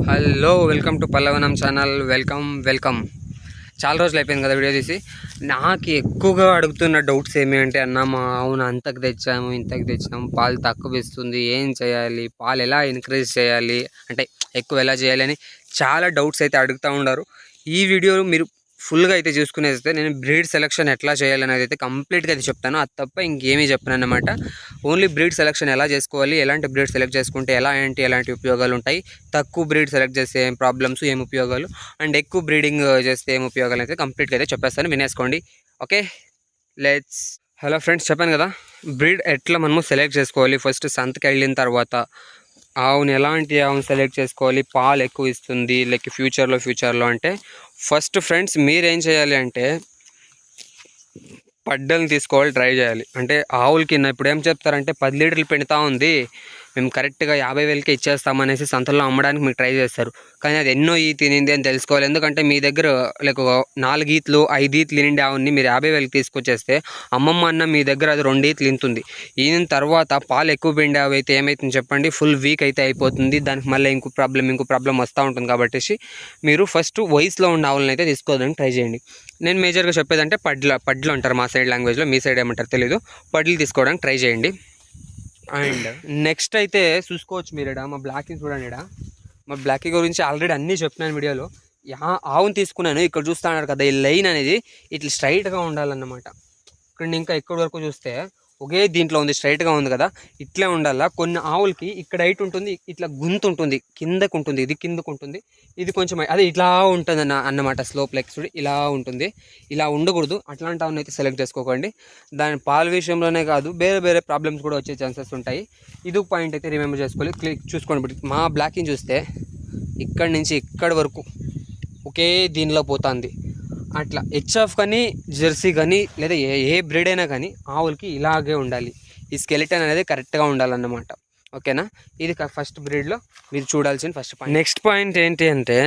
Hello, welcome to Pallavanam channel. Welcome. చాలా రోజులు అయిపోయింది కదా వీడియో తీసి. నాకు ఎక్కువగా అడుగుతున్న డౌట్స్ ఏమి అంటే, అన్న మా అవును అంతకు తెచ్చాము ఇంతకు తెచ్చాము, పాలు తక్కువ ఇస్తుంది, ఏం చేయాలి, పాలు ఎలా ఇంక్రీజ్ చేయాలి, అంటే ఎక్కువ ఎలా చేయాలి అని చాలా డౌట్స్ అయితే అడుగుతూ ఉన్నారు. ఈ వీడియో మీరు ఫుల్గా అయితే చూసుకునేస్తే నేను బ్రీడ్ సెలెక్షన్ ఎట్లా చేయాలనేది అయితే కంప్లీట్గా అయితే చెప్తాను. అది తప్ప ఇంకేమీ చెప్పను అన్నమాట. ఓన్లీ బ్రీడ్ సెలెక్షన్ ఎలా చేసుకోవాలి, ఎలాంటి బ్రీడ్ సెలెక్ట్ చేసుకుంటే ఎలాంటి ఉపయోగాలు ఉంటాయి, తక్కువ బ్రీడ్ సెలెక్ట్ చేస్తే ఏం ప్రాబ్లమ్స్, ఏం ఉపయోగాలు, అండ్ ఎక్కువ బ్రీడింగ్ చేస్తే ఏం ఉపయోగాలు అయితే కంప్లీట్గా అయితే చెప్పేస్తాను, వినేసుకోండి. Okay, let's. హలో ఫ్రెండ్స్, చెప్పాను కదా బ్రీడ్ ఎట్లా మనము సెలెక్ట్ చేసుకోవాలి. ఫస్ట్ సంతకి వెళ్ళిన తర్వాత ఆవును ఎలాంటి ఆవును సెలెక్ట్ చేసుకోవాలి, పాలు ఎక్కువ ఇస్తుంది లైక్ ఫ్యూచర్లో అంటే ఫస్ట్ ఫ్రెండ్స్ మీరేం చేయాలి అంటే పడ్డల్ని తీసుకోవాలి, ట్రై చేయాలి. అంటే ఆవులకి ఇప్పుడు ఏం చెప్తారంటే 10 లీటర్లు పెడతా ఉంది, మేము కరెక్ట్గా 50,000కే ఇచ్చేస్తామనేసి సంతల్లో అమ్మడానికి మీకు ట్రై చేస్తారు. కానీ అది ఎన్నో ఈ తినింది అని తెలుసుకోవాలి. ఎందుకంటే మీ దగ్గర లైక్ 4 ఈతలు 5 ఈతలు నిండి ఆవుని మీరు 50,000కి తీసుకొచ్చేస్తే అమ్మమ్మ అన్న మీ దగ్గర అది 2 ఈతలు ఇంతుంది. ఈయన తర్వాత పాలు ఎక్కువ పిండి అవి అయితే ఏమవుతుంది చెప్పండి, ఫుల్ వీక్ అయితే అయిపోతుంది. దానికి మళ్ళీ ఇంకో ప్రాబ్లం వస్తూ ఉంటుంది. కాబట్టి మీరు ఫస్ట్ వయసులో ఉన్న ఆవులను అయితే తీసుకోవడానికి ట్రై చేయండి. నేను మేజర్గా చెప్పేదంటే పడ్లు అంటారు మా సైడ్ లాంగ్వేజ్లో, మీ సైడ్ ఏమంటారు తెలీదు. పడ్లు తీసుకోవడానికి ట్రై చేయండి. అండ్ నెక్స్ట్ అయితే చూసుకోవచ్చు మీరు మా బ్లాకీ చూడండి. మా బ్లాకీ గురించి ఆల్రెడీ అన్నీ చెప్పినాను వీడియోలో. ఆవును తీసుకున్నాను, ఇక్కడ చూస్తున్నారు కదా ఈ లైన్ అనేది ఇట్లా స్ట్రైట్గా ఉండాలన్నమాట. ఇక్కడ ఇంకా ఎక్కడి వరకు చూస్తే ఒకే దీంట్లో ఉంది, స్ట్రైట్గా ఉంది కదా, ఇట్లే ఉండాలా. కొన్ని ఆవులకి ఇక్కడ హైట్ ఉంటుంది, ఇట్లా గుంత ఉంటుంది, కిందకు ఉంటుంది, ఇది కిందకు ఉంటుంది, ఇది కొంచెం అదే ఇట్లా ఉంటుంది అన్నమాట. స్లోప్ లెగ్ చూడి ఇలా ఉంటుంది, ఇలా ఉండకూడదు. అట్లాంటి ఆవును అయితే సెలెక్ట్ చేసుకోకండి. దాని పాల విషయంలోనే కాదు, వేరే ప్రాబ్లమ్స్ కూడా వచ్చే ఛాన్సెస్ ఉంటాయి. ఇది పాయింట్ అయితే రిమెంబర్ చేసుకోవాలి. చూసుకోండి, మా బ్లాకింగ్ చూస్తే ఇక్కడి నుంచి ఇక్కడి వరకు ఒకే దీనిలో పోతుంది. అట్లా హెచ్ఎఫ్ కానీ జెర్సీ కానీ లేదా ఏ బ్రీడ్ అయినా కానీ ఆవులకి ఇలాగే ఉండాలి. ఈ స్కెలిటన్ అనేది కరెక్ట్గా ఉండాలన్నమాట. ఓకేనా, ఇది ఫస్ట్ బ్రీడ్లో మీరు చూడాల్సిన ఫస్ట్ పాయింట్. నెక్స్ట్ పాయింట్ ఏంటి అంటే,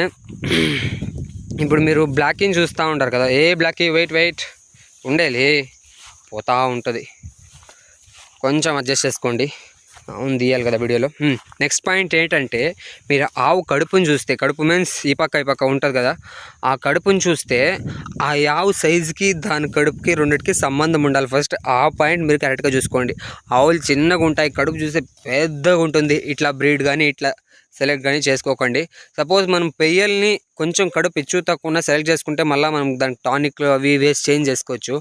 ఇప్పుడు మీరు బ్లాకింగ్ చూస్తూ ఉంటారు కదా, ఏ బ్లాకీ వెయిట్ ఉండేది పోతూ ఉంటుంది, కొంచెం అడ్జస్ట్ చేసుకోండి. అవును తీయాలి కదా వీడియోలో. నెక్స్ట్ పాయింట్ ఏంటంటే, మీరు ఆవు కడుపుని చూస్తే, కడుపు మీన్స్ ఈ పక్క ఉంటుంది కదా, ఆ కడుపుని చూస్తే ఆ ఆవు సైజుకి దాని కడుపుకి రెండింటికి సంబంధం ఉండాలి. ఫస్ట్ ఆ పాయింట్ మీరు కరెక్ట్గా చూసుకోండి. ఆవులు చిన్నగా ఉంటాయి, కడుపు చూస్తే పెద్దగా ఉంటుంది. ఇట్లా బ్రీడ్ కానీ ఇట్లా సెలెక్ట్ కానీ చేసుకోకండి. సపోజ్ మనం పెయ్యల్ని కొంచెం కడుపు ఇచ్చు తక్కువ సెలెక్ట్ చేసుకుంటే మళ్ళీ మనం దాని టానిక్లు అవి వేసి చేంజ్ చేసుకోవచ్చు.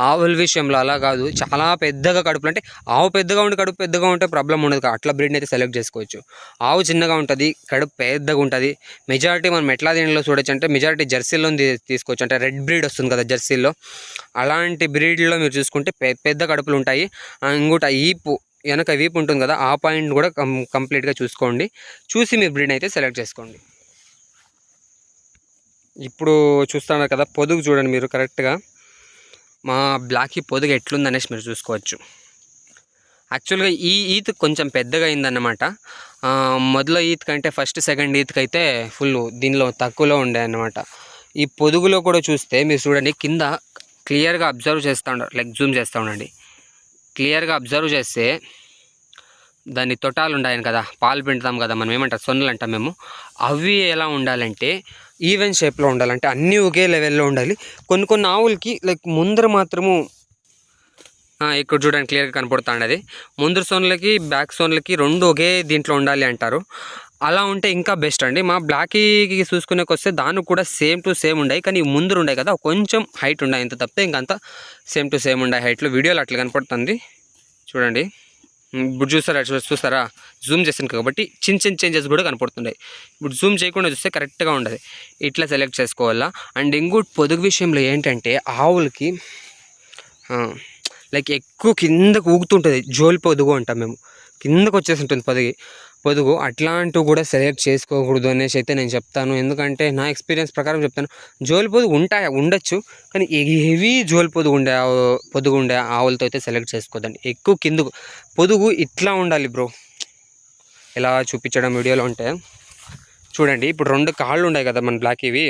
ఆవుల విషయంలో అలా కాదు, చాలా పెద్దగా కడుపులు అంటే ఆవు పెద్దగా ఉండి కడుపు పెద్దగా ఉంటే ప్రాబ్లం ఉండదు, అట్లా బ్రీడ్ని అయితే సెలెక్ట్ చేసుకోవచ్చు. ఆవు చిన్నగా ఉంటుంది, కడుపు పెద్దగా ఉంటుంది. మెజారిటీ మనం ఎట్లా దీనిలో చూడొచ్చు అంటే, మెజారిటీ జెర్సీలో తీసుకోవచ్చు. అంటే రెడ్ బ్రీడ్ వస్తుంది కదా జెర్సీలో, అలాంటి బ్రీడ్లో మీరు చూసుకుంటే పెద్ద కడుపులు ఉంటాయి. ఇంకోటి వెనక వీపు ఉంటుంది కదా, ఆ పాయింట్ కూడా కంప్లీట్గా చూసుకోండి. చూసి మీరు బ్రీడ్ అయితే సెలెక్ట్ చేసుకోండి. ఇప్పుడు చూస్తున్నారు కదా పొదుగు చూడండి మీరు కరెక్ట్గా. మా బ్లాకీ పొదుగు ఎట్లుందనేసి మీరు చూసుకోవచ్చు. యాక్చువల్గా ఈ ఈత్ కొంచెం పెద్దగా అయిందన్నమాట. మొదల ఈత్ కంటే ఫస్ట్ సెకండ్ ఈత్కి అయితే ఫుల్ దీనిలో తక్కువలో ఉండే అన్నమాట. ఈ పొదుగులో కూడా చూస్తే మీరు చూడండి, కింద క్లియర్గా అబ్జర్వ్ చేస్తూ ఉండాలి, లైక్ జూమ్ చేస్తూ ఉండండి. క్లియర్గా అబ్జర్వ్ చేస్తే దాన్ని తొటాలు ఉండాయని కదా, పాలు పిండుతాం కదా మనం, ఏమంటారు సొన్నులు అంటాం మేము. అవి ఎలా ఉండాలంటే ఈవెన్ షేప్లో ఉండాలంటే అన్నీ ఒకే లెవెల్లో ఉండాలి. కొన్ని ఆవులకి లైక్ ముందర మాత్రము ఇక్కడ చూడడానికి క్లియర్గా కనపడుతుంది. ముందర సోన్లకి బ్యాక్ సోన్లకి రెండు ఒకే దీంట్లో ఉండాలి అంటారు. అలా ఉంటే ఇంకా బెస్ట్ అండి. మా బ్లాకీకి చూసుకునేకి వస్తే దానికి కూడా సేమ్ టు సేమ్ ఉన్నాయి, కానీ ముందర ఉన్నాయి కదా కొంచెం హైట్ ఉన్నాయి, ఇంత తప్పితే ఇంకంతా సేమ్ టు సేమ్ ఉన్నాయి హైట్లో. వీడియోలో అట్లా కనపడుతుంది చూడండి. ఇప్పుడు చూస్తారా జూమ్ చేసాను కాబట్టి చిన్న చేంజెస్ కూడా కనపడుతున్నాయి. ఇప్పుడు జూమ్ చేయకుండా చూస్తే కరెక్ట్గా ఉండదు. ఇట్లా సెలెక్ట్ చేసుకోవాలా. అండ్ ఇంకోటి పొదుగు విషయంలో ఏంటంటే, ఆవులకి లైక్ ఎక్కువ కిందకు ఊగుతుంటుంది, జోలి పొదుగు అంటాం మేము, కిందకు వచ్చేసి ఉంటుంది పొదుగు. అట్లాంటివి కూడా సెలెక్ట్ చేసుకోకూడదు అనేసి అయితే నేను చెప్తాను. ఎందుకంటే నా ఎక్స్పీరియన్స్ ప్రకారం చెప్తాను, జోలి పొదుగు ఉండొచ్చు, కానీ హెవీ జోలి పొదుగు ఉండే ఆవులతో అయితే సెలెక్ట్ చేసుకోదండి. ఎక్కువ కిందకు పొదుగు ఇట్లా ఉండాలి బ్రో. ఎలా చూపించడం వీడియోలో ఉంటే చూడండి. ఇప్పుడు 2 కాళ్ళు ఉన్నాయి కదా మన బ్లాక్, ఇవి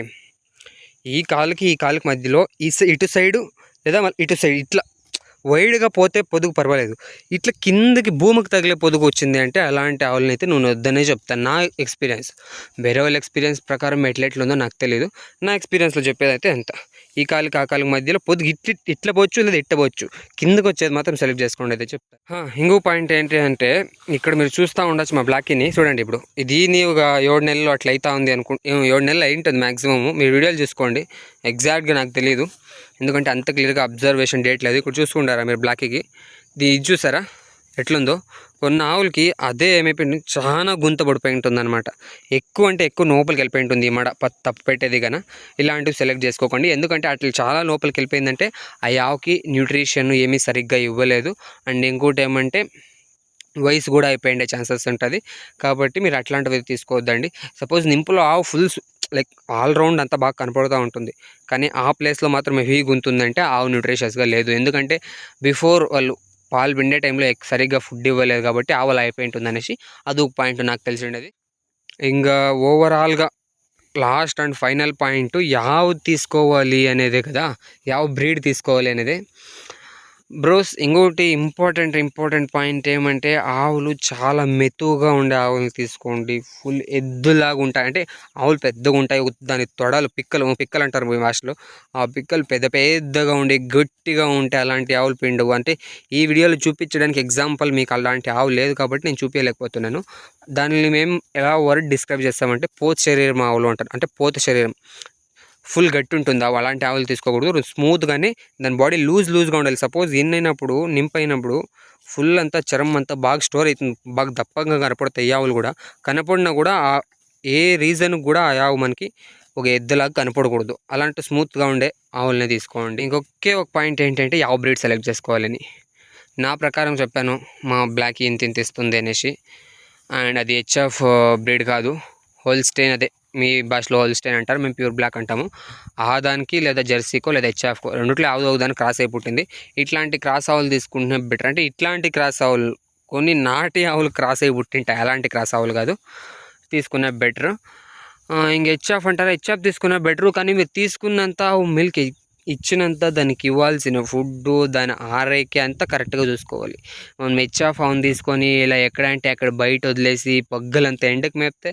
ఈ కాలుకి మధ్యలో ఇటు సైడు లేదా ఇటు సైడ్ ఇట్లా వైడ్గా పోతే పొదుగు పర్వాలేదు, ఇట్లా కిందకి భూమికి తగిలే పొదుగు వచ్చింది అంటే అలాంటి ఆవులని అయితే నువ్వు వద్దనే చెప్తాను. నా ఎక్స్పీరియన్స్, వేరే వాళ్ళ ఎక్స్పీరియన్స్ ప్రకారం ఎట్లెట్లుందో నాకు తెలియదు, నా ఎక్స్పీరియన్స్లో చెప్పేదైతే ఎంత. ఈ కాలుకి ఆ కాలుకి మధ్యలో పొద్దు ఇట్లా పోవచ్చు లేదా ఇట్టవచ్చు, కిందకి వచ్చేది మాత్రం సెలెక్ట్ చేసుకోండి అయితే చెప్తా. ఇంకో పాయింట్ ఏంటి అంటే ఇక్కడ మీరు చూస్తూ ఉండొచ్చు మా బ్లాక్ని చూడండి. ఇప్పుడు దీని ఒక 7 నెలలు అట్లా అవుతా ఉంది 7 నెలలు అయి ఉంటుంది మ్యాక్సిమము. మీరు వీడియోలు చూసుకోండి, ఎగ్జాక్ట్గా నాకు తెలియదు ఎందుకంటే అంత క్లియర్గా అబ్జర్వేషన్ డేట్ లేదు. ఇక్కడ చూసుకుంటారా మీరు బ్లాక్కి ఇది చూసారా ఎట్లుందో. కొన్ని ఆవులకి అదే ఏమైపోయింది, చాలా గుంత పడిపోయి ఉంటుంది అనమాట. ఎక్కువ అంటే ఎక్కువ లోపలికి వెళ్ళిపోయి ఉంటుంది ఈ మడ తప్పు పెట్టేది కన్నా. ఇలాంటివి సెలెక్ట్ చేసుకోకండి, ఎందుకంటే అట్లా చాలా లోపలికి వెళ్ళిపోయిందంటే ఆ ఆవుకి న్యూట్రిషన్ ఏమీ సరిగ్గా ఇవ్వలేదు. అండ్ ఇంకోటి ఏమంటే వయసు కూడా అయిపోయిండే ఛాన్సెస్ ఉంటుంది. కాబట్టి మీరు అట్లాంటివి తీసుకోవద్దండి. సపోజ్ నింపులో ఆవు ఫుల్స్ లైక్ ఆల్రౌండ్ అంతా బాగా కనపడుతూ ఉంటుంది, కానీ ఆ ప్లేస్లో మాత్రం హెవీ గుంతుందంటే ఆవు న్యూట్రిషియస్గా లేదు. ఎందుకంటే బిఫోర్ వాళ్ళు పాలు పిండే టైంలో సరిగ్గా ఫుడ్ ఇవ్వలేదు కాబట్టి ఆవులు అయిపోయి ఉంటుంది అనేసి అది ఒక పాయింట్ నాకు తెలిసిండేది. ఇంకా ఓవరాల్గా లాస్ట్ అండ్ ఫైనల్ పాయింట్ యావ్ తీసుకోవాలి అనేదే కదా, యావ్ బ్రీడ్ తీసుకోవాలి అనేదే బ్రోస్. ఇంకోటి ఇంపార్టెంట్ పాయింట్ ఏమంటే ఆవులు చాలా మెతువుగా ఉండే ఆవులు తీసుకోండి. ఫుల్ ఎద్దులాగా ఉంటాయి, అంటే ఆవులు పెద్దగా ఉంటాయి, దాని తొడలు పిక్కలు అంటారు మీ భాషలో. ఆ పిక్కలు పెద్దగా ఉండి గట్టిగా ఉంటాయి, అలాంటి ఆవులు పిండవు. అంటే ఈ వీడియోలో చూపించడానికి ఎగ్జాంపుల్ మీకు అలాంటి ఆవు లేదు కాబట్టి నేను చూపించలేకపోతున్నాను. దానిని మేము ఎలా వర్డ్ డిస్క్రైబ్ చేస్తామంటే పోత శరీరం ఆవులు అంటారు, అంటే పోత శరీరం ఫుల్ గట్టి ఉంటుంది. అలాంటి ఆవులు తీసుకోకూడదు. స్మూత్గానే దాని బాడీ లూజ్గా ఉండాలి. సపోజ్ ఎన్నైనప్పుడు నింపైనప్పుడు ఫుల్ అంతా చర్మం అంతా బాగా స్టోర్ అవుతుంది, బాగా దప్పంగా కనపడతాయి ఆవులు కూడా. కనపడినా కూడా ఏ రీజన్కి కూడా ఆ ఆవు మనకి ఒక ఎద్దులాగా కనపడకూడదు. అలాంటి స్మూత్గా ఉండే ఆవులనే తీసుకోండి. ఇంకొకే ఒక పాయింట్ ఏంటంటే ఆవు బ్రీడ్ సెలెక్ట్ చేసుకోవాలని నా ప్రకారం చెప్పాను. మా బ్లాక్ ఇంత ఇస్తుంది అనేసి, అండ్ అది హెచ్ఎఫ్ బ్రీడ్ కాదు, హోల్స్టైన్, అదే మీ భాషలో హోల్స్టైన్ అంటారు, మేము ప్యూర్ బ్లాక్ అంటాము. ఆ దానికి లేదా జెర్సీకో లేదా హెచ్ఎఫ్కో రెండిట్లో ఆవుదో దానికి క్రాస్ అయి పుట్టింది. ఇట్లాంటి క్రాస్ ఆవులు తీసుకుంటే బెటర్. అంటే ఇట్లాంటి క్రాస్ ఆవులు కొన్ని నాటి ఆవులు క్రాస్ అయి పుట్టింటాయి, అలాంటి క్రాస్ ఆవులు కాదు, తీసుకునే బెటర్. ఇంక హెచ్ఎఫ్ అంటారా, హెచ్ఎఫ్ తీసుకునే బెటరు. కానీ మీరు తీసుకున్నంత మిల్క్ ఇచ్చినంత దానికి ఇవ్వాల్సిన ఫుడ్, దాని ఆరైకే అంతా కరెక్ట్గా చూసుకోవాలి. మనం హెచ్ఎఫ్ ఆవును తీసుకొని ఇలా ఎక్కడంటే అక్కడ బయట వదిలేసి పగ్గలంతా ఎండకు మేపితే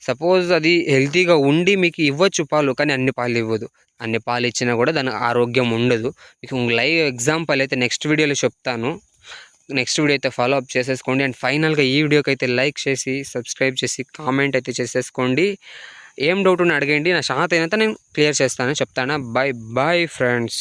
సపోజ్ అది హెల్తీగా ఉండి మీకు ఇవ్వచ్చు పాలు, కానీ అన్ని పాలు ఇవ్వదు. అన్ని పాలు ఇచ్చినా కూడా దాని ఆరోగ్యం ఉండదు. మీకు లైవ్ ఎగ్జాంపుల్ అయితే నెక్స్ట్ వీడియోలో చెప్తాను. నెక్స్ట్ వీడియో అయితే ఫాలో అప్ చేసేసుకోండి. అండ్ ఫైనల్గా ఈ వీడియోకి అయితే లైక్ చేసి సబ్స్క్రైబ్ చేసి కామెంట్ అయితే చేసేసుకోండి. ఏం డౌట్ ఉన్నా అడగండి, నా శాత అయినంత నేను క్లియర్ చేస్తాను చెప్తాను. Bye friends.